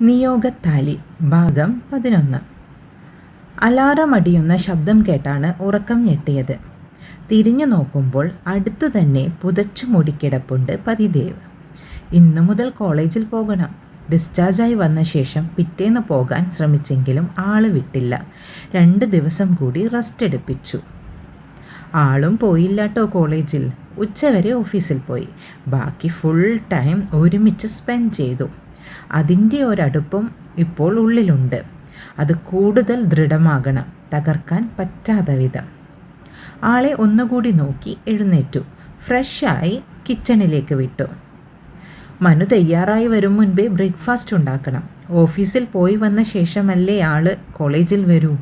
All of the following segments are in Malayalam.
നിയോഗത്താലി ഭാഗം 11. അലാറം അടിയുന്ന ശബ്ദം കേട്ടാണ് ഉറക്കം ഞെട്ടിയത്. തിരിഞ്ഞു നോക്കുമ്പോൾ അടുത്തു തന്നെ പുതച്ചു മൂടിക്കിടപ്പുണ്ട് പതിദേവ്. ഇന്നു മുതൽ കോളേജിൽ പോകണം. ഡിസ്ചാർജായി വന്ന ശേഷം പിറ്റേന്ന് പോകാൻ ശ്രമിച്ചെങ്കിലും ആള് വിട്ടില്ല. 2 ദിവസം കൂടി റെസ്റ്റ് എടുപ്പിച്ചു. ആളും പോയില്ലാട്ടോ കോളേജിൽ. ഉച്ചവരെ ഓഫീസിൽ പോയി. ബാക്കി ഫുൾ ടൈം ഒരുമിച്ച് സ്പെൻഡ് ചെയ്തു. അതിൻ്റെ ഒരടുപ്പം ഇപ്പോൾ ഉള്ളിലുണ്ട്. അത് കൂടുതൽ ദൃഢമാകണം, തകർക്കാൻ പറ്റാത്ത വിധം. ആളെ ഒന്നുകൂടി നോക്കി എഴുന്നേറ്റു. ഫ്രഷായി കിച്ചണിലേക്ക് വിട്ടു. മനു തയ്യാറായി വരും മുൻപേ ബ്രേക്ക്ഫാസ്റ്റ് ഉണ്ടാക്കണം. ഓഫീസിൽ പോയി വന്ന ശേഷമല്ലേ ആള് കോളേജിൽ വരൂ.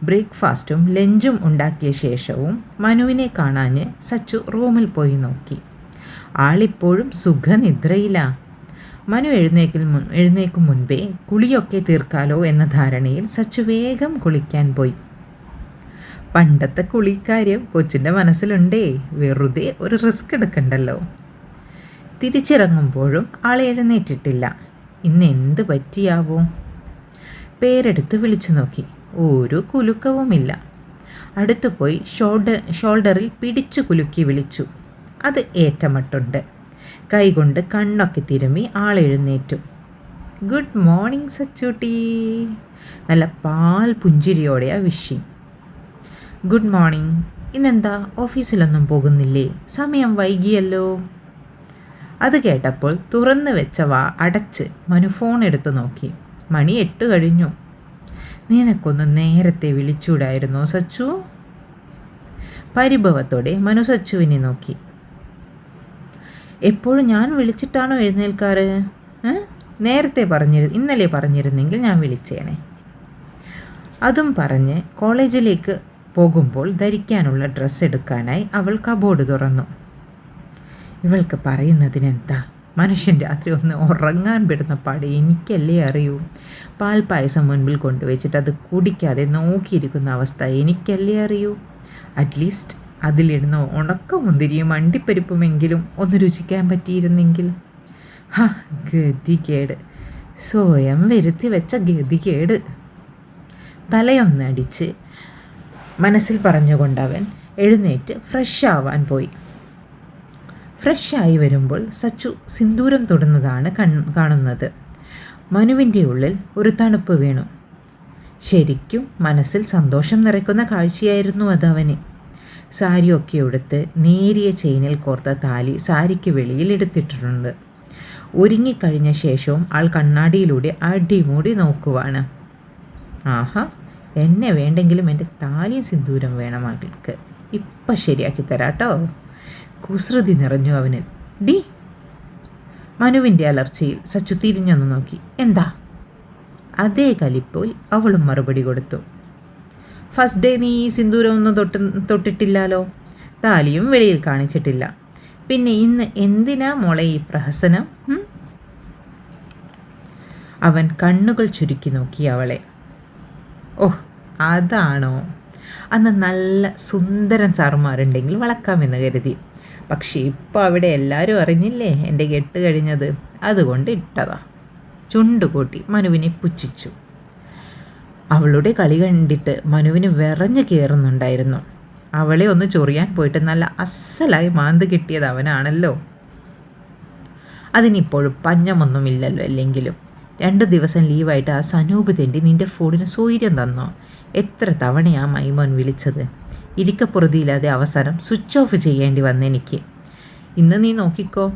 ബ്രേക്ക്ഫാസ്റ്റും ലഞ്ചും ഉണ്ടാക്കിയ ശേഷവും മനുവിനെ കാണാഞ്ഞ് സച്ചു റൂമിൽ പോയി നോക്കി. ആളിപ്പോഴും സുഖനിദ്രയില്ല. മനു എഴുന്നേക്കും മുൻപേ കുളിയൊക്കെ തീർക്കാലോ എന്ന ധാരണയിൽ സച്ചു വേഗം കുളിക്കാൻ പോയി. പണ്ടത്തെ കുളിക്കാര്യം കൊച്ചിൻ്റെ മനസ്സിലുണ്ടേ. വെറുതെ ഒരു റിസ്ക് എടുക്കണ്ടല്ലോ. തിരിച്ചിറങ്ങുമ്പോഴും ആൾ എഴുന്നേറ്റിട്ടില്ല. ഇന്ന് എന്ത് പറ്റിയാവോ? പേരെടുത്ത് വിളിച്ചു നോക്കി. ഒരു കുലുക്കവുമില്ല. അടുത്തു പോയി ഷോൾഡറിൽ പിടിച്ചു കുലുക്കി വിളിച്ചു. അത് ഏറ്റമട്ടുണ്ട്. കൈകൊണ്ട് കണ്ണൊക്കെ തിരുമ്മി ആളെഴുന്നേറ്റു. Good morning സച്ചൂട്ടി. നല്ല പാൽ പുഞ്ചിരിയോടെയാ വിഷിങ്. Good morning. ഇന്നെന്താ ഓഫീസിലൊന്നും പോകുന്നില്ലേ? സമയം വൈകിയല്ലോ. അത് കേട്ടപ്പോൾ തുറന്നു വെച്ച വാ അടച്ച് മനു ഫോൺ എടുത്തു നോക്കി. മണി 8 കഴിഞ്ഞു. നിനക്കൊന്ന് നേരത്തെ വിളിച്ചൂടായിരുന്നോ സച്ചു? പരിഭവത്തോടെ മനു സച്ചുവിനെ നോക്കി. എപ്പോഴും ഞാൻ വിളിച്ചിട്ടാണോ എഴുന്നേൽക്കാറ്? നേരത്തെ ഇന്നലെ പറഞ്ഞിരുന്നെങ്കിൽ ഞാൻ വിളിച്ചേനെ. അതും പറഞ്ഞ് കോളേജിലേക്ക് പോകുമ്പോൾ ധരിക്കാനുള്ള ഡ്രസ്സ് എടുക്കാനായി അവൾ കബോർഡ് തുറന്നു. ഇവൾക്ക് പറയുന്നതിനെന്താ? മനുഷ്യൻ രാത്രി ഒന്ന് ഉറങ്ങാൻ പെടുന്ന പാട് എനിക്കല്ലേ അറിയൂ. പാൽപ്പായസം മുൻപിൽ കൊണ്ടുവച്ചിട്ട് അത് കുടിക്കാതെ നോക്കിയിരിക്കുന്ന അവസ്ഥ എനിക്കല്ലേ അറിയൂ. അറ്റ്ലീസ്റ്റ് അതിലിടുന്ന ഉണക്കമുന്തിരിയും അണ്ടിപ്പരിപ്പുമെങ്കിലും ഒന്ന് രുചിക്കാൻ പറ്റിയിരുന്നെങ്കിൽ. ഗതികേട്, സ്വയം വരുത്തി വെച്ച ഗതികേട്. തലയൊന്നടിച്ച് മനസ്സിൽ പറഞ്ഞുകൊണ്ടവൻ എഴുന്നേറ്റ് ഫ്രഷ് ആവാൻ പോയി. ഫ്രഷായി വരുമ്പോൾ സച്ചു സിന്ദൂരം തൊടുന്നതാണ് കാണുന്നത്. മനുവിൻ്റെ ഉള്ളിൽ ഒരു തണുപ്പ് വീണു. ശരിക്കും മനസ്സിൽ സന്തോഷം നിറയ്ക്കുന്ന കാഴ്ചയായിരുന്നു അതവന്. സാരിയൊക്കെ ഉടുത്ത് നേരിയ ചെയിനിൽ കോർത്ത താലി സാരിക്ക് വെളിയിൽ എടുത്തിട്ടുണ്ട്. ഒരുങ്ങിക്കഴിഞ്ഞ ശേഷവും ആൾ കണ്ണാടിയിലൂടെ അടിമുടി നോക്കുവാണ്. ആഹാ, എന്നെ വേണ്ടെങ്കിലും എൻ്റെ താലിയും സിന്ദൂരം വേണം ആൾക്ക്. ഇപ്പം ശരിയാക്കി തരാട്ടോ. കുസൃതി നിറഞ്ഞു അവനിൽ. ഡി. മനുവിൻ്റെ അലർച്ചയിൽ സച്ചു തിരിഞ്ഞൊന്ന് നോക്കി. എന്താ? അതേ കലിപ്പോൽ അവളും മറുപടി കൊടുത്തു. ഫസ്റ്റ് ഡേ നീ സിന്ദൂരം ഒന്നും തൊട്ടിട്ടില്ലാലോ. താലിയും വെളിയിൽ കാണിച്ചിട്ടില്ല. പിന്നെ ഇന്ന് എന്തിനാ മോളെ ഈ പ്രഹസനം? അവൻ കണ്ണുകൾ ചുരുക്കി നോക്കി അവളെ. ഓഹ്, അതാണോ? അന്ന് നല്ല സുന്ദരൻ സാറുമാരുണ്ടെങ്കിൽ വളക്കാമെന്ന് കരുതി. പക്ഷേ ഇപ്പോൾ അവിടെ എല്ലാവരും അറിഞ്ഞില്ലേ എൻ്റെ കെട്ട് കഴിഞ്ഞത്. അതുകൊണ്ട് ഇട്ടതാ. ചുണ്ടുകൂട്ടി മനുവിനെ പുച്ഛിച്ചു. അവളുടെ കളി കണ്ടിട്ട് മനുവിന് വിറഞ്ഞു കയറുന്നുണ്ടായിരുന്നു. അവളെ ഒന്ന് ചൊറിയാൻ പോയിട്ട് നല്ല അസ്സലായി മാന്ത് കിട്ടിയത് അവനാണല്ലോ. അതിനിപ്പോഴും പഞ്ഞമൊന്നുമില്ലല്ലോ. അല്ലെങ്കിലും 2 ദിവസം ലീവായിട്ട് ആ സനൂപ് തെണ്ടി നിൻ്റെ ഫോണിന് സ്വൈര്യം തന്നോ? എത്ര തവണയാ മൈമോൻ വിളിച്ചത്. ഇരിക്കപ്പുറതിയില്ലാതെ അവസാനം സ്വിച്ച് ഓഫ് ചെയ്യേണ്ടി വന്നെനിക്ക്. ഇന്ന് നീ നോക്കിക്കോ,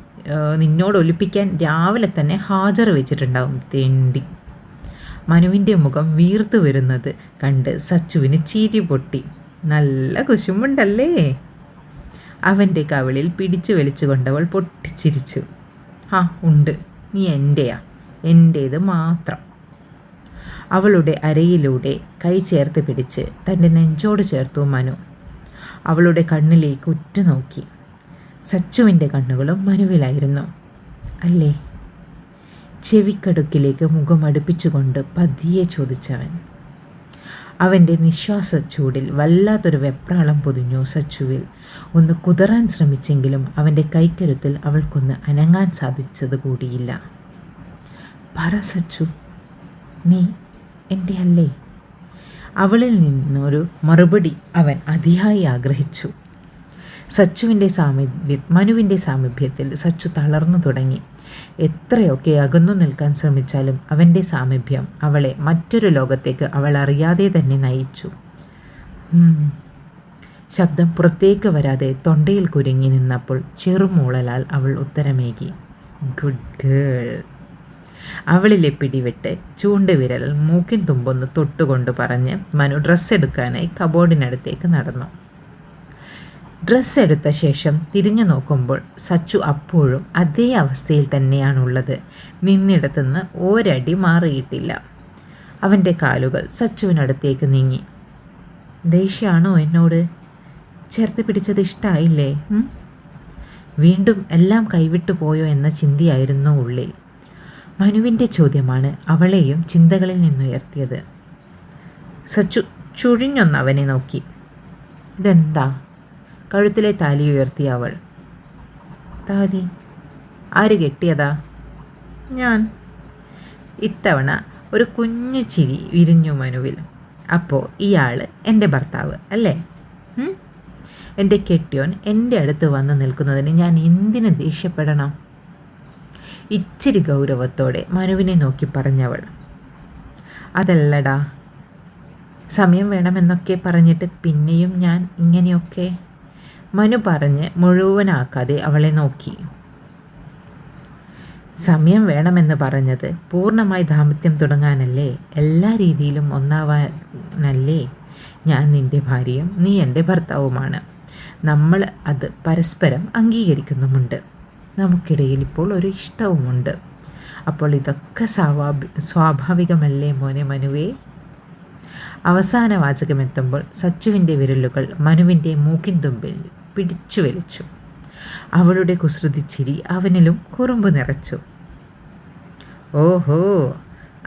നിന്നോട് ഒലിപ്പിക്കാൻ രാവിലെ തന്നെ ഹാജർ വെച്ചിട്ടുണ്ടാവും തെണ്ടി. മനുവിൻ്റെ മുഖം വീർത്തു വരുന്നത് കണ്ട് സച്ചുവിന് ചിരി പൊട്ടി. നല്ല കുശുമ്പുണ്ടല്ലേ? അവൻ്റെ കവിളിൽ പിടിച്ചു വലിച്ചുകൊണ്ടവൾ പൊട്ടിച്ചിരിച്ചു. ഉണ്ട്, നീ എൻ്റെയാ, എൻ്റേത് മാത്രം. അവളുടെ അരയിലൂടെ കൈ ചേർത്ത് പിടിച്ച് തൻ്റെ നെഞ്ചോട് ചേർത്തു മനു. അവളുടെ കണ്ണിലേക്ക് ഉറ്റുനോക്കി. സച്ചുവിൻ്റെ കണ്ണുകളും മനുവിലായിരുന്നു അല്ലേ? ചെവിക്കടുക്കിലേക്ക് മുഖം അടുപ്പിച്ചുകൊണ്ട് പതിയെ ചോദിച്ചവൻ. അവൻ്റെ നിശ്വാസ ചൂടിൽ വല്ലാത്തൊരു വെപ്രാളം പൊതിഞ്ഞു സച്ചുവിൽ. ഒന്ന് കുതറാൻ ശ്രമിച്ചെങ്കിലും അവൻ്റെ കൈക്കരുത്തിൽ അവൾക്കൊന്ന് അനങ്ങാൻ സാധിച്ചത് കൂടിയില്ല. പറ സച്ചു, നീ എൻ്റെ അല്ലേ? അവളിൽ നിന്നൊരു മറുപടി അവൻ അതിയായി ആഗ്രഹിച്ചു. മനുവിൻ്റെ സാമീപ്യത്തിൽ സച്ചു തളർന്നു തുടങ്ങി. എത്രയൊക്കെ അകന്നു നിൽക്കാൻ ശ്രമിച്ചാലും അവൻ്റെ സാമീപ്യം അവളെ മറ്റൊരു ലോകത്തേക്ക് അവൾ അറിയാതെ തന്നെ നയിച്ചു. ശബ്ദം പുറത്തേക്ക് വരാതെ തൊണ്ടയിൽ കുരുങ്ങി നിന്നപ്പോൾ ചെറുമൂളലാൽ അവൾ ഉത്തരമേകി, ഗുഡ് ഗേൾ. അവളിലെ പിടിവിട്ട് ചൂണ്ടുവിരൽ മൂക്കിൻ തുമ്പൊന്ന് തൊട്ടുകൊണ്ട് പറഞ്ഞ് മനു ഡ്രസ്സ് എടുക്കാനായി കബോർഡിനടുത്തേക്ക് നടന്നു. ഡ്രസ്സ് എടുത്ത ശേഷം തിരിഞ്ഞു നോക്കുമ്പോൾ സച്ചു അപ്പോഴും അതേ അവസ്ഥയിൽ തന്നെയാണുള്ളത്. നിന്നിടത്തുനിന്ന് ഒരടി മാറിയിട്ടില്ല. അവൻ്റെ കാലുകൾ സച്ചുവിനടുത്തേക്ക് നീങ്ങി. ദേഷ്യമാണോ എന്നോട്? ചേർത്ത് പിടിച്ചത് ഇഷ്ടമായില്ലേ? വീണ്ടും എല്ലാം കൈവിട്ടു പോയോ എന്ന ചിന്തയായിരുന്നു ഉള്ളിൽ. മനുവിൻ്റെ ചോദ്യമാണ് അവളെയും ചിന്തകളിൽ നിന്നുയർത്തിയത്. സച്ചു ചുഴിഞ്ഞൊന്ന് അവനെ നോക്കി. ഇതെന്താ? കഴുത്തിലെ താലി ഉയർത്തിയ അവൾ. താലി? ആര് കെട്ടിയതാ? ഞാൻ. ഇത്തവണ ഒരു കുഞ്ഞു ചിരി വിരിഞ്ഞു മനുവിൽ. അപ്പോൾ ഇയാൾ എൻ്റെ ഭർത്താവ് അല്ലേ? എൻ്റെ കെട്ടിയോൻ എൻ്റെ അടുത്ത് വന്ന് നിൽക്കുന്നതിന് ഞാൻ എന്തിനു ദേഷ്യപ്പെടണം? ഇച്ചിരി ഗൗരവത്തോടെ മനുവിനെ നോക്കി പറഞ്ഞവൾ. അതല്ലടാ, സമയം വേണമെന്നൊക്കെ പറഞ്ഞിട്ട് പിന്നെയും ഞാൻ ഇങ്ങനെയൊക്കെ. മനു പറഞ്ഞ് മുഴുവനാക്കാതെ അവളെ നോക്കി. സമയം വേണമെന്ന് പറഞ്ഞത് പൂർണ്ണമായി ദാമ്പത്യം തുടങ്ങാനല്ലേ, എല്ലാ രീതിയിലും ഒന്നാവാനല്ലേ. ഞാൻ നിൻ്റെ ഭാര്യയും നീ എൻ്റെ ഭർത്താവുമാണ്. നമ്മൾ അത് പരസ്പരം അംഗീകരിക്കുന്നുമുണ്ട്. നമുക്കിടയിൽ ഇപ്പോൾ ഒരു ഇഷ്ടവുമുണ്ട്. അപ്പോൾ ഇതൊക്കെ സ്വാഭാവികമല്ലേ മോനെ മനുവേ? അവസാന വാചകമെത്തുമ്പോൾ സച്ചുവിൻ്റെ വിരലുകൾ മനുവിൻ്റെ മൂക്കിൻ തുമ്പിൽ പിടിച്ചു വലിച്ചു. അവളുടെ കുസൃതിച്ചിരി അവനിലും കുറുമ്പ് നിറച്ചു. ഓഹോ,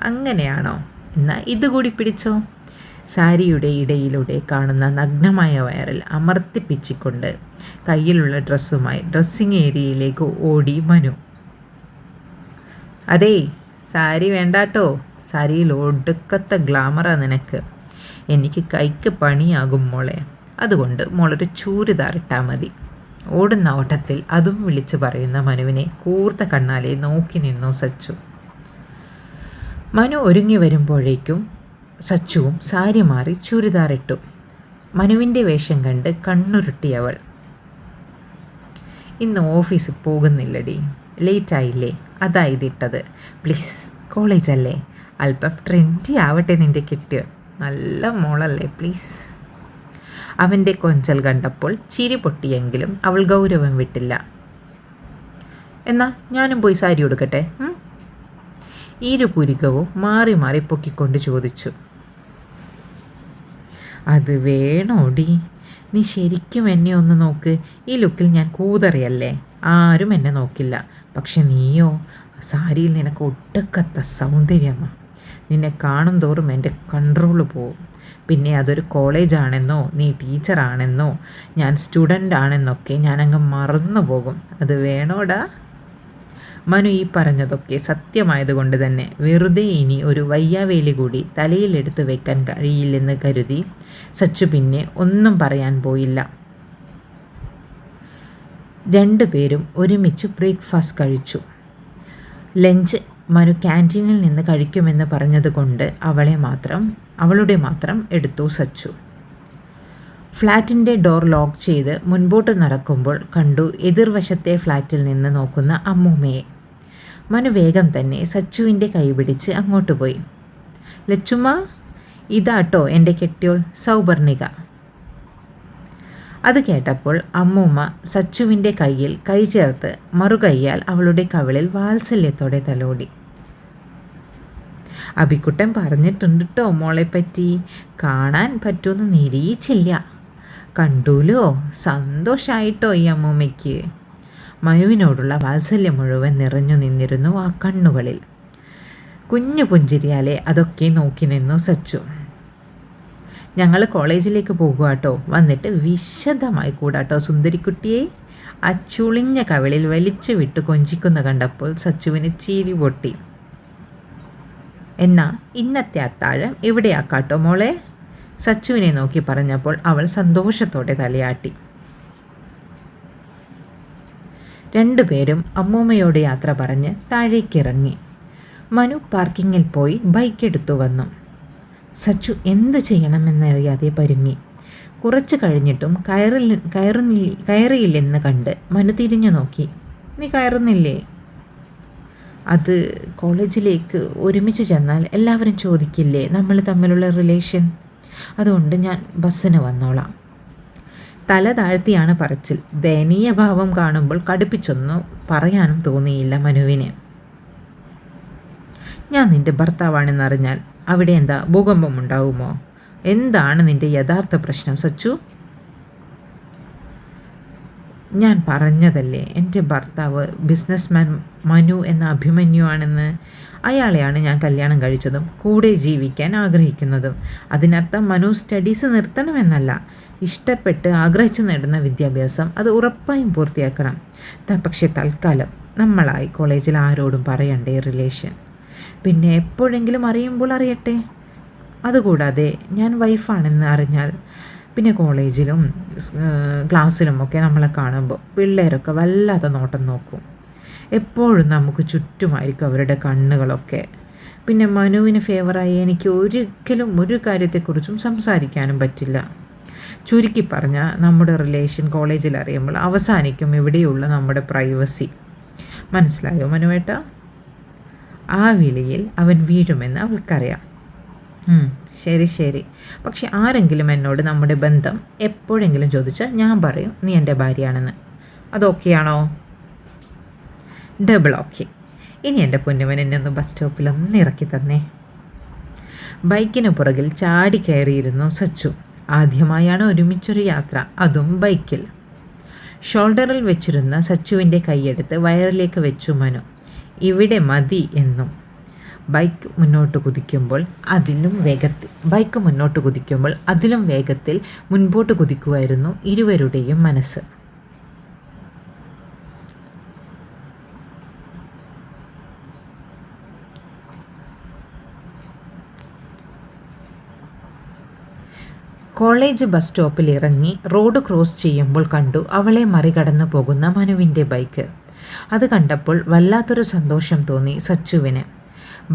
അങ്ങനെയാണോ? എന്നാൽ ഇതുകൂടി പിടിച്ചോ. സാരിയുടെ ഇടയിലൂടെ കാണുന്ന നഗ്നമായ വയറിൽ അമർത്തിപ്പിച്ചിക്കൊണ്ട് കയ്യിലുള്ള ഡ്രസ്സുമായി ഡ്രസ്സിങ് ഏരിയയിലേക്ക് ഓടി മനു. അതേ, സാരി വേണ്ടാട്ടോ. സാരിയിൽ ഒടുക്കത്തെ ഗ്ലാമറാ നിനക്ക്. എനിക്ക് കൈക്ക് പണിയാകും മോളെ. അതുകൊണ്ട് മോളൊരു ചൂരിദാറിട്ടാൽ മതി. ഓടുന്ന ഓട്ടത്തിൽ അതും വിളിച്ചു പറയുന്ന മനുവിനെ കൂർത്ത കണ്ണാലെ നോക്കി നിന്നു സച്ചു. മനു ഒരുങ്ങി വരുമ്പോഴേക്കും സച്ചുവും സാരി മാറി ചുരിദാറിട്ടു. മനുവിൻ്റെ വേഷം കണ്ട് കണ്ണുരുട്ടിയവൾ. ഇന്ന് ഓഫീസിൽ പോകുന്നില്ലടി, ലേറ്റായില്ലേ, അതാ ഇതിട്ടത്. പ്ലീസ്, കോളേജല്ലേ, അല്പം ട്രെൻഡി ആവട്ടെ നിൻ്റെ കിട്ടിയ. നല്ല മോളല്ലേ, പ്ലീസ്. അവൻ്റെ കൊഞ്ചൽ കണ്ടപ്പോൾ ചിരി പൊട്ടിയെങ്കിലും അവൾ ഗൗരവം വിട്ടില്ല. എന്നാ ഞാനും പോയി സാരി ഉടുക്കട്ടെ? ഇരുപുരികവും മാറി മാറി പൊക്കിക്കൊണ്ട് ചോദിച്ചു. അത് വേണോടി, നീ ശരിക്കും എന്നെ ഒന്ന് നോക്ക്. ഈ ലുക്കിൽ ഞാൻ കൂതറിയല്ലേ, ആരും എന്നെ നോക്കില്ല. പക്ഷെ നീയോ, സാരിയിൽ നിനക്ക് ഒടുക്കത്ത സൗന്ദര്യമാണ്. നിന്നെ കാണും തോറും എൻ്റെ കൺട്രോൾ പോവും. പിന്നെ അതൊരു കോളേജാണെന്നോ നീ ടീച്ചറാണെന്നോ ഞാൻ സ്റ്റുഡൻ്റ് ആണെന്നൊക്കെ ഞാനങ്ങ് മറന്നു പോകും. അത് വേണോടാ? മനു ഈ പറഞ്ഞതൊക്കെ സത്യമായതുകൊണ്ട് തന്നെ വെറുതെ ഇനി ഒരു വയ്യാവേലി കൂടി തലയിലെടുത്ത് വെക്കാൻ കഴിയില്ലെന്ന് കരുതി സച്ചു പിന്നെ ഒന്നും പറയാൻ പോയില്ല. രണ്ടുപേരും ഒരുമിച്ച് ബ്രേക്ക്ഫാസ്റ്റ് കഴിച്ചു. ലഞ്ച് മനു ക്യാൻറ്റീനിൽ നിന്ന് കഴിക്കുമെന്ന് പറഞ്ഞതുകൊണ്ട് അവളുടെ മാത്രം എടുത്തു സച്ചു. ഫ്ലാറ്റിൻ്റെ ഡോർ ലോക്ക് ചെയ്ത് മുൻപോട്ട് നടക്കുമ്പോൾ കണ്ടു എതിർവശത്തെ ഫ്ലാറ്റിൽ നിന്ന് നോക്കുന്ന അമ്മൂമ്മയെ. മനു വേഗം തന്നെ സച്ചുവിൻ്റെ കൈ പിടിച്ച് അങ്ങോട്ട് പോയി. ലച്ചുമ്മ, ഇതാട്ടോ എൻ്റെ കെട്ടിയോൾ സൗപർണിക. അത് കേട്ടപ്പോൾ അമ്മൂമ്മ സച്ചുവിൻ്റെ കയ്യിൽ കൈ ചേർത്ത് മറുകൈയാൽ അവളുടെ കവിളിൽ വാത്സല്യത്തോടെ തലോടി. അബിക്കുട്ടൻ പറഞ്ഞിട്ടുണ്ട് കേട്ടോ മോളെപ്പറ്റി, കാണാൻ പറ്റുമെന്ന് നിരീച്ചില്ല. കണ്ടൂലോ, സന്തോഷമായിട്ടോ ഈ അമ്മൂമ്മയ്ക്ക്. മനുവിനോടുള്ള വാത്സല്യം മുഴുവൻ നിറഞ്ഞു നിന്നിരുന്നു ആ കണ്ണുകളിൽ. കുഞ്ഞു പുഞ്ചിരിയാലെ അതൊക്കെ നോക്കി നിന്നു സച്ചു. ഞങ്ങൾ കോളേജിലേക്ക് പോകുക കേട്ടോ, വന്നിട്ട് വിശദമായി കൂടാട്ടോ സുന്ദരിക്കുട്ടിയെ. ആ ചുളിഞ്ഞ കവിളിൽ വലിച്ചു വിട്ട് കൊഞ്ചിക്കുന്ന കണ്ടപ്പോൾ സച്ചുവിന് ചിരി പൊട്ടി. എന്നാ ഇന്നത്തെ അത്താഴം എവിടെയാക്കാട്ടോ മോളെ? സച്ചുവിനെ നോക്കി പറഞ്ഞപ്പോൾ അവൾ സന്തോഷത്തോടെ തലയാട്ടി. രണ്ടുപേരും അമ്മൂമ്മയോട് യാത്ര പറഞ്ഞ് താഴേക്കിറങ്ങി. മനു പാർക്കിങ്ങിൽ പോയി ബൈക്ക് എടുത്തു വന്നു. സച്ചു എന്ത് ചെയ്യണമെന്നറിയാതെ പരുങ്ങി. കുറച്ച് കഴിഞ്ഞിട്ടും കയറിയില്ലെന്ന് കണ്ട് മനു തിരിഞ്ഞു നോക്കി. നീ കയറുന്നില്ലേ? അത് കോളേജിലേക്ക് ഒരുമിച്ച് ചെന്നാൽ എല്ലാവരും ചോദിക്കില്ലേ നമ്മൾ തമ്മിലുള്ള റിലേഷൻ? അതുകൊണ്ട് ഞാൻ ബസ്സിന് വന്നോളാം. തല താഴ്ത്തിയാണ് പറച്ചിൽ. ദയനീയ ഭാവം കാണുമ്പോൾ കടുപ്പിച്ചൊന്നും പറയാനും തോന്നിയില്ല മനുവിന്. ഞാൻ നിൻ്റെ ഭർത്താവാണെന്നറിഞ്ഞാൽ അവിടെ എന്താ ഭൂകമ്പം ഉണ്ടാവുമോ? എന്താണ് നിൻ്റെ യഥാർത്ഥ പ്രശ്നം സച്ചു? ഞാൻ പറഞ്ഞതല്ലേ എൻ്റെ ഭർത്താവ് ബിസിനസ്മാൻ മനു എന്ന അഭിമന്യു ആണെന്ന്. അയാളെയാണ് ഞാൻ കല്യാണം കഴിച്ചതും കൂടെ ജീവിക്കാൻ ആഗ്രഹിക്കുന്നതും. അതിനർത്ഥം മനു സ്റ്റഡീസ് നിർത്തണമെന്നല്ല. ഇഷ്ടപ്പെട്ട് ആഗ്രഹിച്ചു നേടുന്ന വിദ്യാഭ്യാസം അത് ഉറപ്പായും പൂർത്തിയാക്കണം. പക്ഷേ തൽക്കാലം നമ്മളായി കോളേജിൽ ആരോടും പറയണ്ടേ റിലേഷൻ. പിന്നെ എപ്പോഴെങ്കിലും അറിയുമ്പോൾ അറിയട്ടെ. അതുകൂടാതെ ഞാൻ വൈഫാണെന്ന് അറിഞ്ഞാൽ പിന്നെ കോളേജിലും ക്ലാസ്സിലുമൊക്കെ നമ്മളെ കാണുമ്പോൾ പിള്ളേരൊക്കെ വല്ലാതെ നോട്ടം നോക്കും. എപ്പോഴും നമുക്ക് ചുറ്റുമായിരിക്കും അവരുടെ കണ്ണുകളൊക്കെ. പിന്നെ മനുവിന് ഫേവറായി എനിക്ക് ഒരിക്കലും ഒരു കാര്യത്തെക്കുറിച്ചും സംസാരിക്കാനും പറ്റില്ല. ചുരുക്കി പറഞ്ഞാൽ നമ്മുടെ റിലേഷൻ കോളേജിൽ അറിയുമ്പോൾ അവസാനിക്കും ഇവിടെയുള്ള നമ്മുടെ പ്രൈവസി. മനസ്സിലായോ മനുവേട്ട? ആ വിളിയിൽ അവൻ വീഴുമെന്ന് അവൾക്കറിയാം. ശരി ശരി, പക്ഷെ ആരെങ്കിലും എന്നോട് നമ്മുടെ ബന്ധം എപ്പോഴെങ്കിലും ചോദിച്ചാൽ ഞാൻ പറയും നീ എൻ്റെ ഭാര്യയാണെന്ന്. അതൊക്കെയാണോ? Double okay. ഇനി എൻ്റെ പൊന്നുമൻ എന്നെ ഒന്ന് ബസ് സ്റ്റോപ്പിലൊന്ന് ഇറക്കി തന്നേ. ബൈക്കിന് പുറകിൽ ചാടി കയറിയിരുന്നു സച്ചു. ആദ്യമായാണ് ഒരുമിച്ചൊരു യാത്ര, അതും ബൈക്കിൽ. ഷോൾഡറിൽ വെച്ചിരുന്ന സച്ചുവിൻ്റെ കൈയെടുത്ത് വയറിലേക്ക് വെച്ചു മനു. ഇവിടെ മതി എന്നും. ബൈക്ക് മുന്നോട്ട് കുതിക്കുമ്പോൾ അതിലും വേഗത്തിൽ മുൻപോട്ട് കുതിക്കുമായിരുന്നു ഇരുവരുടെയും മനസ്സ്. കോളേജ് ബസ് സ്റ്റോപ്പിൽ ഇറങ്ങി റോഡ് ക്രോസ് ചെയ്യുമ്പോൾ കണ്ടു അവളെ മറികടന്നു പോകുന്ന മനുവിൻ്റെ ബൈക്ക്. അത് കണ്ടപ്പോൾ വല്ലാത്തൊരു സന്തോഷം തോന്നി സച്ചുവിന്.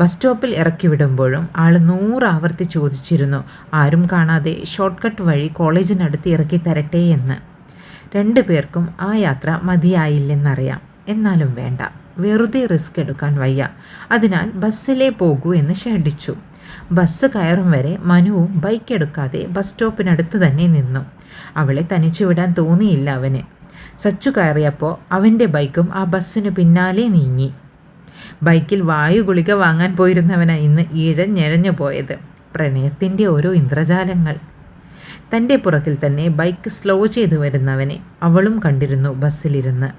ബസ് സ്റ്റോപ്പിൽ ഇറക്കി വിടുമ്പോഴും ആൾ 100 ആവർത്തി ചോദിച്ചിരുന്നു ആരും കാണാതെ ഷോർട്ട് കട്ട് വഴി കോളേജിനടുത്ത് ഇറക്കി തരട്ടെ എന്ന്. 2 പേർക്കും ആ യാത്ര മതിയായില്ലെന്നറിയാം. എന്നാലും വേണ്ട, വെറുതെ റിസ്ക് എടുക്കാൻ വയ്യ. അതിനാൽ ബസ്സിലേ പോകൂ എന്ന് ഷടിച്ചു. ബസ് കയറും വരെ മനുവും ബൈക്ക് എടുക്കാതെ ബസ് സ്റ്റോപ്പിനടുത്ത് തന്നെ നിന്നു. അവളെ തനിച്ചു വിടാൻ തോന്നിയില്ല അവന്. സച്ചു കയറിയപ്പോൾ അവൻ്റെ ബൈക്കും ആ ബസ്സിന് പിന്നാലെ നീങ്ങി. ബൈക്കിൽ വായു ഗുളിക വാങ്ങാൻ പോയിരുന്നവനാ ഇന്ന് ഇഴഞ്ഞെഴഞ്ഞു പോയത്. പ്രണയത്തിൻ്റെ ഓരോ ഇന്ദ്രജാലങ്ങൾ. തൻ്റെ പുറകിൽ തന്നെ ബൈക്ക് സ്ലോ ചെയ്തു വരുന്നവനെ അവളും കണ്ടിരുന്നു ബസ്സിലിരുന്ന്.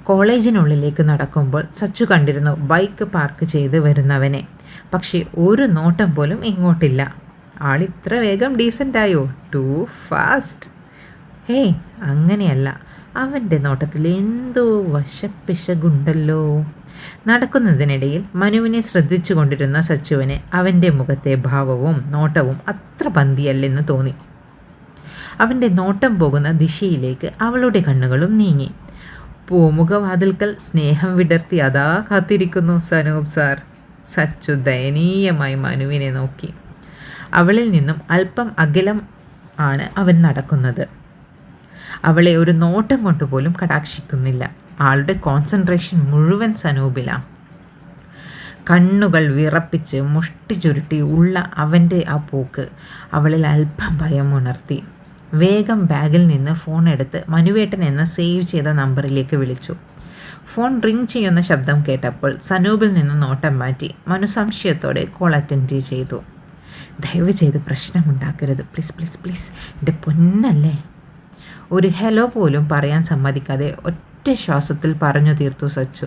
കോളേജിനുള്ളിലേക്ക് നടക്കുമ്പോൾ സച്ചു കണ്ടിരുന്നു ബൈക്ക് പാർക്ക് ചെയ്ത് വരുന്നവനെ. പക്ഷേ ഒരു നോട്ടം പോലും ഇങ്ങോട്ടില്ല. ആളിത്ര വേഗം ഡീസൻ്റായോ? To fast. ഹേയ്, അങ്ങനെയല്ല. അവൻ്റെ നോട്ടത്തിൽ എന്തോ വശപ്പിശകുണ്ടല്ലോ. നടക്കുന്നതിനിടയിൽ മനുവിനെ ശ്രദ്ധിച്ചു കൊണ്ടിരുന്ന സച്ചുവിന് അവൻ്റെ മുഖത്തെ ഭാവവും നോട്ടവും അത്ര പന്തിയല്ലെന്ന് തോന്നി. അവൻ്റെ നോട്ടം പോകുന്ന ദിശയിലേക്ക് അവളുടെ കണ്ണുകളും നീങ്ങി. പൂമുഖവാതിൽക്കൽ സ്നേഹം വിടർത്തി അതാ കാത്തിരിക്കുന്നു സനൂപ് സാർ. സച്ചു ദയനീയമായി മനുവിനെ നോക്കി. അവളിൽ നിന്നും അല്പം അകലം ആണ് അവൻ നടക്കുന്നത്. അവളെ ഒരു നോട്ടം കൊണ്ടുപോലും കടാക്ഷിക്കുന്നില്ല. ആളുടെ കോൺസെൻട്രേഷൻ മുഴുവൻ സനൂപിലാണ്. കണ്ണുകൾ വിറപ്പിച്ച് മുഷ്ടി ചുരുട്ടി ഉള്ള അവൻ്റെ ആ പോക്ക് അവളിൽ അല്പം ഭയം ഉണർത്തി. വേഗം ബാഗിൽ നിന്ന് ഫോൺ എടുത്ത് മനുവേട്ടൻ എന്ന സേവ് ചെയ്ത നമ്പറിലേക്ക് വിളിച്ചു. ഫോൺ റിങ് ചെയ്യുന്ന ശബ്ദം കേട്ടപ്പോൾ സനൂപിൽ നിന്ന് നോട്ടം മാറ്റി മനു സംശയത്തോടെ കോൾ അറ്റൻഡ് ചെയ്തു. ദയവ് ചെയ്ത് പ്രശ്നമുണ്ടാക്കരുത്, പ്ലീസ് പ്ലീസ് പ്ലീസ്, എൻ്റെ പൊന്നല്ലേ. ഒരു ഹലോ പോലും പറയാൻ സമ്മതിക്കാതെ ഒറ്റ ശ്വാസത്തിൽ പറഞ്ഞു തീർത്തു സച്ചു.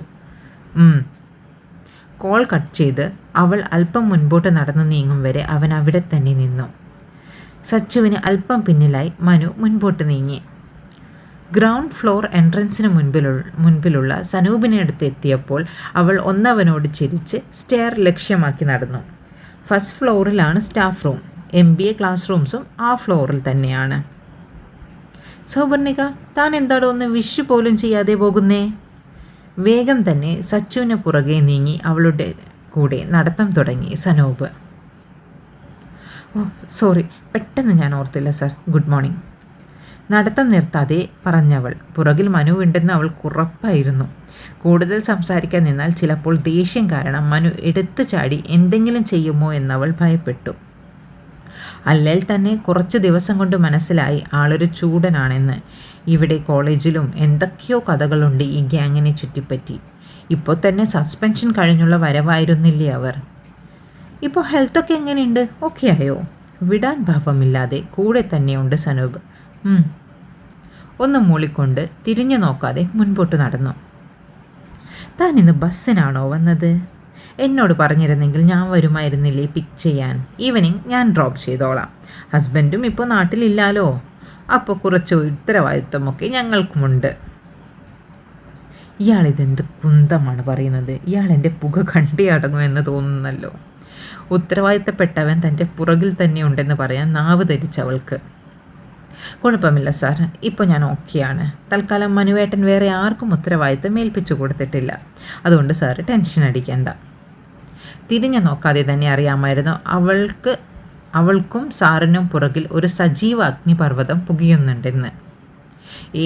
കോൾ കട്ട് ചെയ്ത് അവൾ അല്പം മുൻപോട്ട് നടന്നു നീങ്ങും വരെ അവൻ അവിടെ തന്നെ നിന്നു. സച്ചുവിന് അല്പം പിന്നിലായി മനു മുൻപോട്ട് നീങ്ങി. ഗ്രൗണ്ട് ഫ്ലോർ എൻട്രൻസിന് മുൻപിലുള്ള സനൂപിനെ അടുത്ത് എത്തിയപ്പോൾ അവൾ ഒന്നവനോട് ചിരിച്ച് സ്റ്റെയർ ലക്ഷ്യമാക്കി നടന്നു. ഫസ്റ്റ് ഫ്ലോറിലാണ് സ്റ്റാഫ് റൂം. MBA ക്ലാസ് റൂംസും ആ ഫ്ലോറിൽ തന്നെയാണ്. സൗപർണിക, താൻ എന്താടോ ഒന്ന് വിഷ് പോലും ചെയ്യാതെ പോകുന്നേ? വേഗം തന്നെ സച്ചുവിന് പുറകെ നീങ്ങി അവളുടെ കൂടെ നടത്തം തുടങ്ങി സനൂപ്. ഓ സോറി, പെട്ടെന്ന് ഞാൻ ഓർത്തില്ല സർ. Good morning. നടത്തം നിർത്താതെ പറഞ്ഞവൾ. പുറകിൽ മനു ഉണ്ടെന്ന് അവൾക്ക് ഉറപ്പായിരുന്നു. കൂടുതൽ സംസാരിക്കാൻ നിന്നാൽ ചിലപ്പോൾ ദേഷ്യം കാരണം മനു എടുത്തു ചാടി എന്തെങ്കിലും ചെയ്യുമോ എന്നവൾ ഭയപ്പെട്ടു. അല്ലെങ്കിൽ തന്നെ കുറച്ച് ദിവസം കൊണ്ട് മനസ്സിലായി ആളൊരു ചൂടനാണെന്ന്. ഇവിടെ കോളേജിലും എന്തൊക്കെയോ കഥകളുണ്ട് ഈ ഗ്യാങ്ങിനെ ചുറ്റിപ്പറ്റി. ഇപ്പോൾ തന്നെ സസ്പെൻഷൻ കഴിഞ്ഞുള്ള വരവായിരുന്നില്ലേ അവർ? ഇപ്പോൾ ഹെൽത്തൊക്കെ എങ്ങനെയുണ്ട്? ഓക്കെ ആയോ? വിടാൻ ഭാവമില്ലാതെ കൂടെ തന്നെയുണ്ട് സനൂപ്. ഒന്ന് മൂളിക്കൊണ്ട് തിരിഞ്ഞു നോക്കാതെ മുൻപോട്ട് നടന്നു. താൻ ഇന്ന് ബസ്സിനാണോ വന്നത്? എന്നോട് പറഞ്ഞിരുന്നെങ്കിൽ ഞാൻ വരുമായിരുന്നില്ലേ പിക്ക് ചെയ്യാൻ? ഈവനിങ് ഞാൻ ഡ്രോപ്പ് ചെയ്തോളാം. ഹസ്ബൻഡും ഇപ്പോൾ നാട്ടിലില്ലാലോ. അപ്പോൾ കുറച്ച് ഉത്തരവാദിത്വമൊക്കെ ഞങ്ങൾക്കുമുണ്ട്. ഇയാളിതെന്ത് കുന്തമാണ് പറയുന്നത്? ഇയാൾ എൻ്റെ പുക കണ്ടേ അടങ്ങുമെന്ന് തോന്നുന്നല്ലോ. ഉത്തരവാദിത്തപ്പെട്ടവൻ തൻ്റെ പുറകിൽ തന്നെ ഉണ്ടെന്ന് പറയാൻ നാവ് ധരിച്ചവൾക്ക്. കുഴപ്പമില്ല സാർ, ഇപ്പോൾ ഞാൻ ഓക്കെയാണ്. തൽക്കാലം മനുവേട്ടൻ വേറെ ആർക്കും ഉത്തരവാദിത്തം ഏൽപ്പിച്ചു കൊടുത്തിട്ടില്ല. അതുകൊണ്ട് സാറ് ടെൻഷൻ അടിക്കേണ്ട. തിരിഞ്ഞു നോക്കാതെ തന്നെ അറിയാമായിരുന്നു അവൾക്കും സാറിനും പുറകിൽ ഒരു സജീവ അഗ്നിപർവ്വതം പുകയുന്നുണ്ടെന്ന്.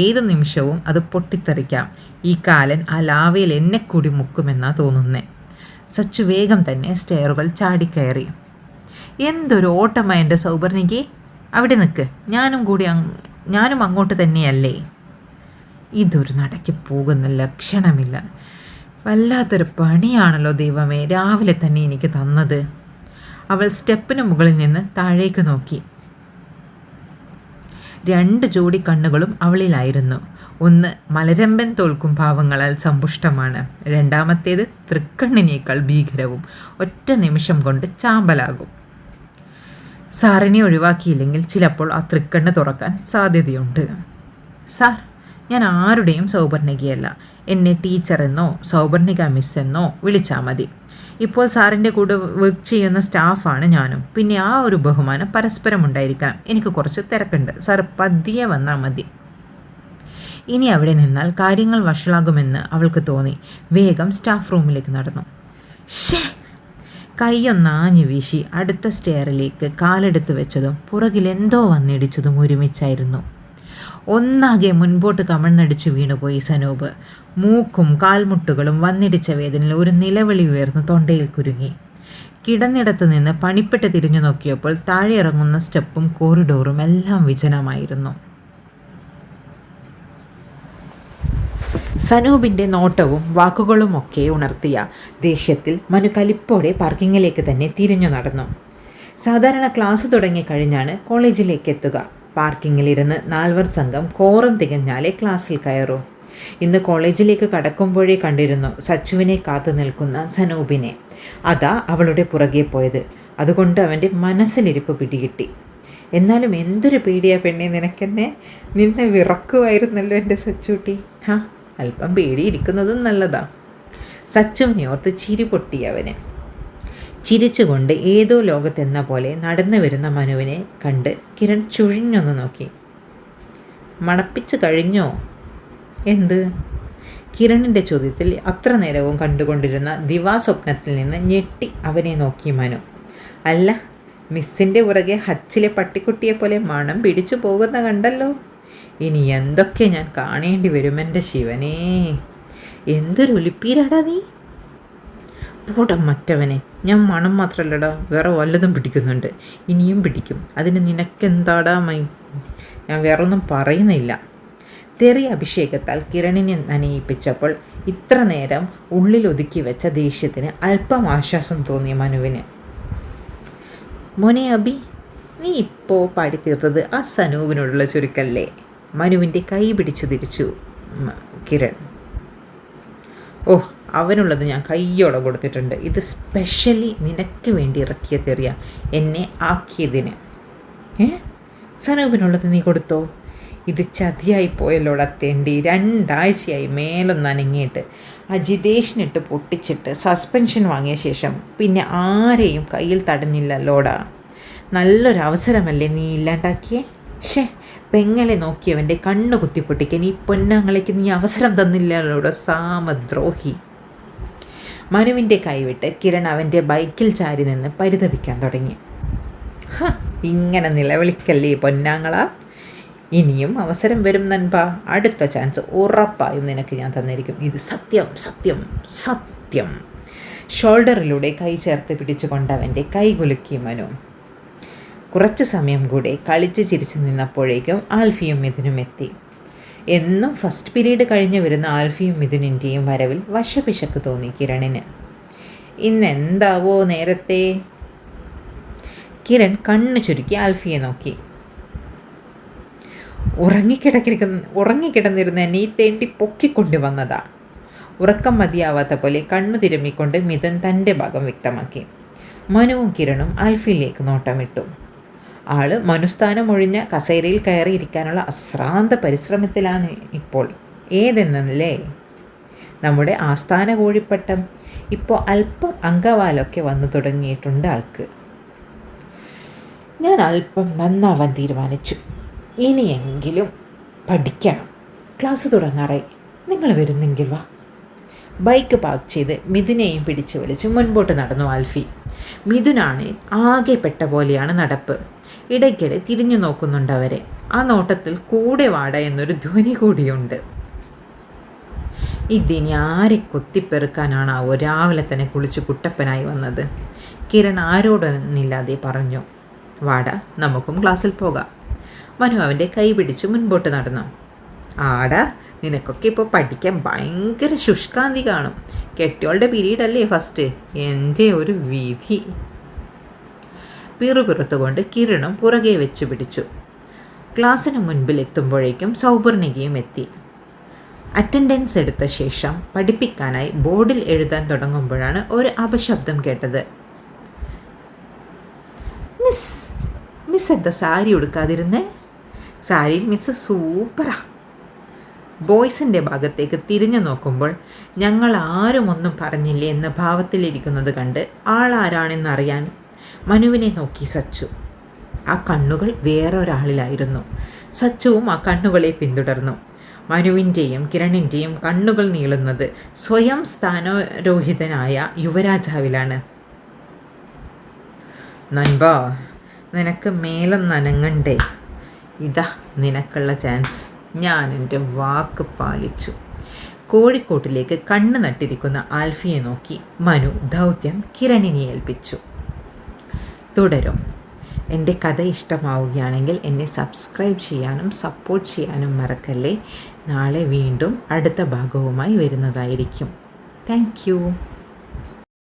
ഏതു നിമിഷവും അത് പൊട്ടിത്തെറിക്കാം. ഈ കാലൻ ആ ലാവയിൽ എന്നെ കൂടി മുക്കുമെന്നാ തോന്നുന്നേ. സച്ചു വേഗം തന്നെ സ്റ്റെയറുകൾ ചാടിക്കയറി. എന്തൊരു ഓട്ടമായ എൻ്റെ സൗപർണികെ! അവിടെ നിൽക്ക്, ഞാനും അങ്ങോട്ട് തന്നെയല്ലേ. ഇതൊരു നടക്കി പോകുന്ന ലക്ഷണമില്ല. വല്ലാത്തൊരു പണിയാണല്ലോ ദൈവമേ രാവിലെ തന്നെ എനിക്ക് തന്നത്. അവൾ സ്റ്റെപ്പിന് മുകളിൽ നിന്ന് താഴേക്ക് നോക്കി. 2 ജോഡി കണ്ണുകളും അവളിലായിരുന്നു. ഒന്ന് മലരമ്പൻ തോൽക്കും ഭാവങ്ങളാൽ സമ്പുഷ്ടമാണ്. രണ്ടാമത്തേത് തൃക്കണ്ണിനേക്കാൾ ഭീകരവും. ഒറ്റ നിമിഷം കൊണ്ട് ചാമ്പലാകും. സാറിനെ ഒഴിവാക്കിയില്ലെങ്കിൽ ചിലപ്പോൾ ആ തൃക്കണ്ണ് തുറക്കാൻ സാധ്യതയുണ്ട്. സാർ, ഞാൻ ആരുടെയും സൗപർണികയല്ല. എന്നെ ടീച്ചറെന്നോ സൗപർണിക മിസ് എന്നോ വിളിച്ചാൽ മതി. ഇപ്പോൾ സാറിൻ്റെ കൂടെ വർക്ക് ചെയ്യുന്ന സ്റ്റാഫാണ് ഞാനും. പിന്നെ ആ ഒരു ബഹുമാനം പരസ്പരം ഉണ്ടായിരിക്കണം. എനിക്ക് കുറച്ച് തിരക്കുണ്ട്. സാർ പതിയെ വന്നാൽ മതി. ഇനി അവിടെ നിന്നാൽ കാര്യങ്ങൾ വഷളാകുമെന്ന് അവൾക്ക് തോന്നി. വേഗം സ്റ്റാഫ് റൂമിലേക്ക് നടന്നു. കൈയൊന്നാഞ്ഞു വീശി അടുത്ത സ്റ്റെയറിലേക്ക് കാലെടുത്തു വെച്ചതും പുറകിൽ എന്തോ വന്നിടിച്ചതും ഒരുമിച്ചായിരുന്നു. ഒന്നാകെ മുൻപോട്ട് കമഴ്ന്നടിച്ചു വീണുപോയി സനൂപ്. മൂക്കും കാൽമുട്ടുകളും വന്നിടിച്ച വേദനയിൽ ഒരു നിലവിളി ഉയർന്നു തൊണ്ടയിൽ കുരുങ്ങി. കിടന്നിടത്ത് നിന്ന് പണിപ്പെട്ട് തിരിഞ്ഞു നോക്കിയപ്പോൾ താഴെ ഇറങ്ങുന്ന സ്റ്റെപ്പും കോറിഡോറും എല്ലാം വിജനമായിരുന്നു. സനൂപിൻ്റെ നോട്ടവും വാക്കുകളുമൊക്കെ ഉണർത്തിയ ദേഷ്യത്തിൽ മനു കലിപ്പോടെ പാർക്കിങ്ങിലേക്ക് തന്നെ തിരിഞ്ഞു നടന്നു. സാധാരണ ക്ലാസ് തുടങ്ങിക്കഴിഞ്ഞാണ് കോളേജിലേക്ക് എത്തുക. പാർക്കിങ്ങിലിരുന്ന് 4 സംഘം കോറം തികഞ്ഞാലേ ക്ലാസ്സിൽ കയറൂ. ഇന്ന് കോളേജിലേക്ക് കടക്കുമ്പോഴേ കണ്ടിരുന്നു സച്ചുവിനെ കാത്തു നിൽക്കുന്ന സനൂപിനെ. അതാ അവളുടെ പുറകെ പോയത്. അതുകൊണ്ട് അവൻ്റെ മനസ്സിലിരിപ്പ് പിടികിട്ടി. എന്നാലും എന്തൊരു പേടിയാ പെണ്ണെ നിനക്കെന്നെ. നിന്നെ വിറക്കുമായിരുന്നല്ലോ എൻ്റെ സച്ചൂട്ടി. അല്പം പേടിയിരിക്കുന്നതും നല്ലതാ. സച്ചുവിനെ ഓർത്ത് ചിരി പൊട്ടിയവന്. ചിരിച്ചുകൊണ്ട് ഏതോ ലോകത്തെന്ന പോലെ നടന്നു വരുന്ന മനുവിനെ കണ്ട് കിരൺ ചുഴിഞ്ഞൊന്ന് നോക്കി. മണപ്പിച്ച് കഴിഞ്ഞോ? എന്ത്? കിരണിൻ്റെ ചോദ്യത്തിൽ അത്ര നേരവും കണ്ടുകൊണ്ടിരുന്ന ദിവാസ്വപ്നത്തിൽ നിന്ന് ഞെട്ടി അവനെ നോക്കി മനു. അല്ല, മിസ്സിൻ്റെ പുറകെ ഹച്ചിലെ പട്ടിക്കുട്ടിയെ പോലെ മണം പിടിച്ചു പോകുന്ന കണ്ടല്ലോ. ഇനി എന്തൊക്കെ ഞാൻ കാണേണ്ടി വരും എൻ്റെ ശിവനേ. എന്തൊരു ഒലിപ്പീരാടാ നീ. പോടാ മറ്റവനെ. ഞാൻ മണം മാത്രമല്ലടാ, വേറെ വല്ലതും പിടിക്കുന്നുണ്ട്. ഇനിയും പിടിക്കും. അതിന് നിനക്കെന്താടാ ഞാൻ വേറെ ഒന്നും പറയുന്നില്ല. തെറി അഭിഷേകത്താൽ കിരണിനെ നനയിപ്പിച്ചപ്പോൾ ഇത്ര നേരം ഉള്ളിലൊതുക്കി വെച്ച ദേഷ്യത്തിന് അല്പം ആശ്വാസം തോന്നിയ മനുവിന്. മോനെ അബി, നീ ഇപ്പോൾ പാടിത്തീർത്തത് ആ സനൂപിനോടുള്ള ചുരുക്കല്ലേ? മനുവിൻ്റെ കൈ പിടിച്ചു തിരിച്ചു കിരൺ. ഓ, അവനുള്ളത് ഞാൻ കയ്യോടെ കൊടുത്തിട്ടുണ്ട്. ഇത് സ്പെഷ്യലി നിനക്ക് വേണ്ടി ഇറക്കിയ തെറിയ, എന്നെ ആക്കിയതിന്. സനൂപിനുള്ളത് നീ കൊടുത്തോ? ഇത് ചതിയായി പോയല്ലോടാ തെണ്ടി. 2 ആഴ്ചയായി മേലൊന്ന് അനങ്ങിയിട്ട്. ആ ജിതേഷിനിട്ട് പൊട്ടിച്ചിട്ട് സസ്പെൻഷൻ വാങ്ങിയ ശേഷം പിന്നെ ആരെയും കയ്യിൽ തടഞ്ഞില്ലല്ലോടാ. നല്ലൊരവസരമല്ലേ നീ ഇല്ലാണ്ടാക്കിയേ? പെങ്ങളെ നോക്കിയവൻ്റെ കണ്ണ് കുത്തിപ്പൊട്ടിക്കാൻ ഈ പൊന്നാങ്ങളേക്ക് നീ അവസരം തന്നില്ലല്ലോടാ സാമദ്രോഹി. മനുവിൻ്റെ കൈവിട്ട് കിരൺ അവൻ്റെ ബൈക്കിൽ ചാരി നിന്ന് പരിതപിക്കാൻ തുടങ്ങി. ഇങ്ങനെ നിലവിളിക്കല്ലേ പൊന്നാങ്ങളാ. ഇനിയും അവസരം വരും നൻപാ. അടുത്ത ചാൻസ് ഉറപ്പായും നിനക്ക് ഞാൻ തന്നിരിക്കും. ഇത് സത്യം സത്യം സത്യം. ഷോൾഡറിലൂടെ കൈ ചേർത്ത് പിടിച്ചുകൊണ്ടവൻ്റെ കൈ കുലുക്കി മനു. കുറച്ച് സമയം കൂടെ കളിച്ച് ചിരിച്ച് നിന്നപ്പോഴേക്കും ആൽഫിയും മിഥുനും എത്തി. എന്നും ഫസ്റ്റ് പീരീഡ് കഴിഞ്ഞ് വരുന്ന ആൽഫിയും മിഥുനിൻ്റെയും വരവിൽ വശപിശക്ക് തോന്നി കിരണിന്. ഇന്നെന്താവോ നേരത്തെ? കിരൺ കണ്ണു ചുരുക്കി ആൽഫിയെ നോക്കി. ഉറങ്ങിക്കിടന്നിരുന്ന എന്നെ ഈ തേണ്ടി പൊക്കിക്കൊണ്ടു വന്നതാ. ഉറക്കം മതിയാവാത്ത പോലെ കണ്ണു തിരുമ്മിക്കൊണ്ട് മിഥുൻ തൻ്റെ ഭാഗം വ്യക്തമാക്കി. മനുവും കിരണും ആൽഫിയിലേക്ക് നോട്ടമിട്ടു. ആള് മനുസ്ഥാനം ഒഴിഞ്ഞ കസേരയിൽ കയറിയിരിക്കാനുള്ള അശ്രാന്ത പരിശ്രമത്തിലാണ് ഇപ്പോൾ. ഏതെന്നല്ലേ നമ്മുടെ ആസ്ഥാന കോഴിപ്പട്ടം. ഇപ്പോൾ അല്പം അങ്കവാലൊക്കെ വന്നു തുടങ്ങിയിട്ടുണ്ട് ആൾക്ക്. ഞാൻ അല്പം നന്നാവാൻ തീരുമാനിച്ചു. ഇനിയെങ്കിലും പഠിക്കണം. ക്ലാസ് തുടങ്ങാറായി. നിങ്ങൾ വരുന്നെങ്കിൽ വാ. ബൈക്ക് പാർക്ക് ചെയ്ത് മിഥുനെയും പിടിച്ചു വലിച്ച് മുൻപോട്ട് നടന്നു ആൽഫി. മിഥുനാണ് ആകെ പെട്ട പോലെയാണ് നടപ്പ്. ഇടയ്ക്കിടെ തിരിഞ്ഞു നോക്കുന്നുണ്ട് അവരെ. ആ നോട്ടത്തിൽ കൂടെ വാട എന്നൊരു ധ്വനി കൂടിയുണ്ട്. ഇതിനി ആരെ കൊത്തിപ്പെറുക്കാനാണാവോ രാവിലെ തന്നെ കുളിച്ച് കുട്ടപ്പനായി വന്നത്? കിരൺ ആരോടൊന്നില്ലാതെ പറഞ്ഞു. വാട, നമുക്കും ക്ലാസ്സിൽ പോകാം. മനു അവൻ്റെ കൈ പിടിച്ച് മുൻപോട്ട് നടന്നു. ആടാ, നിനക്കൊക്കെ ഇപ്പോൾ പഠിക്കാൻ ഭയങ്കര ശുഷ്കാന്തി കാണും. കെട്ടിയോളുടെ പീരീഡല്ലേ ഫസ്റ്റ്. എൻ്റെ ഒരു വിധി. പിറുപിറുത്തുകൊണ്ട് കിരണും പുറകെ വെച്ച് പിടിച്ചു. ക്ലാസ്സിന് മുൻപിൽ എത്തുമ്പോഴേക്കും സൗപർണികയും എത്തി. അറ്റൻഡൻസ് എടുത്ത ശേഷം പഠിപ്പിക്കാനായി ബോർഡിൽ എഴുതാൻ തുടങ്ങുമ്പോഴാണ് ഒരു അപശബ്ദം കേട്ടത്. മിസ് എന്താ സാരി ഉടുക്കാതിരുന്നേ? സാരിയിൽ മിസ് സൂപ്പറാ. ബോയ്സിൻ്റെ ഭാഗത്തേക്ക് തിരിഞ്ഞു നോക്കുമ്പോൾ ഞങ്ങൾ ആരും ഒന്നും പറഞ്ഞില്ലേ എന്ന ഭാവത്തിലിരിക്കുന്നത് കണ്ട് ആളാരാണെന്നറിയാൻ മനുവിനെ നോക്കി സച്ചു. ആ കണ്ണുകൾ വേറൊരാളിലായിരുന്നു. സച്ചുവും ആ കണ്ണുകളെ പിന്തുടർന്നു. മനുവിൻ്റെയും കിരണിൻ്റെയും കണ്ണുകൾ നീളുന്നത് സ്വയം സ്ഥാനാരോഹിതനായ യുവരാജാവിലാണ്. നൻപാ, നിനക്ക് മേലൊന്നനങ്ങണ്ടേ? ഇതാ നിനക്കുള്ള ചാൻസ്. ഞാൻ എൻ്റെ വാക്ക് പാലിച്ചു. കോഴിക്കോട്ടിലേക്ക് കണ്ണ് നട്ടിരിക്കുന്ന ആൽഫിയെ നോക്കി മനു ദൗത്യം കിരണിനെ ഏൽപ്പിച്ചു. തുടരും. എൻ്റെ കഥ ഇഷ്ടമാവുകയാണെങ്കിൽ എന്നെ സബ്സ്ക്രൈബ് ചെയ്യാനും സപ്പോർട്ട് ചെയ്യാനും മറക്കല്ലേ. നാളെ വീണ്ടും അടുത്ത ഭാഗവുമായി വരുന്നതായിരിക്കും. Thank you.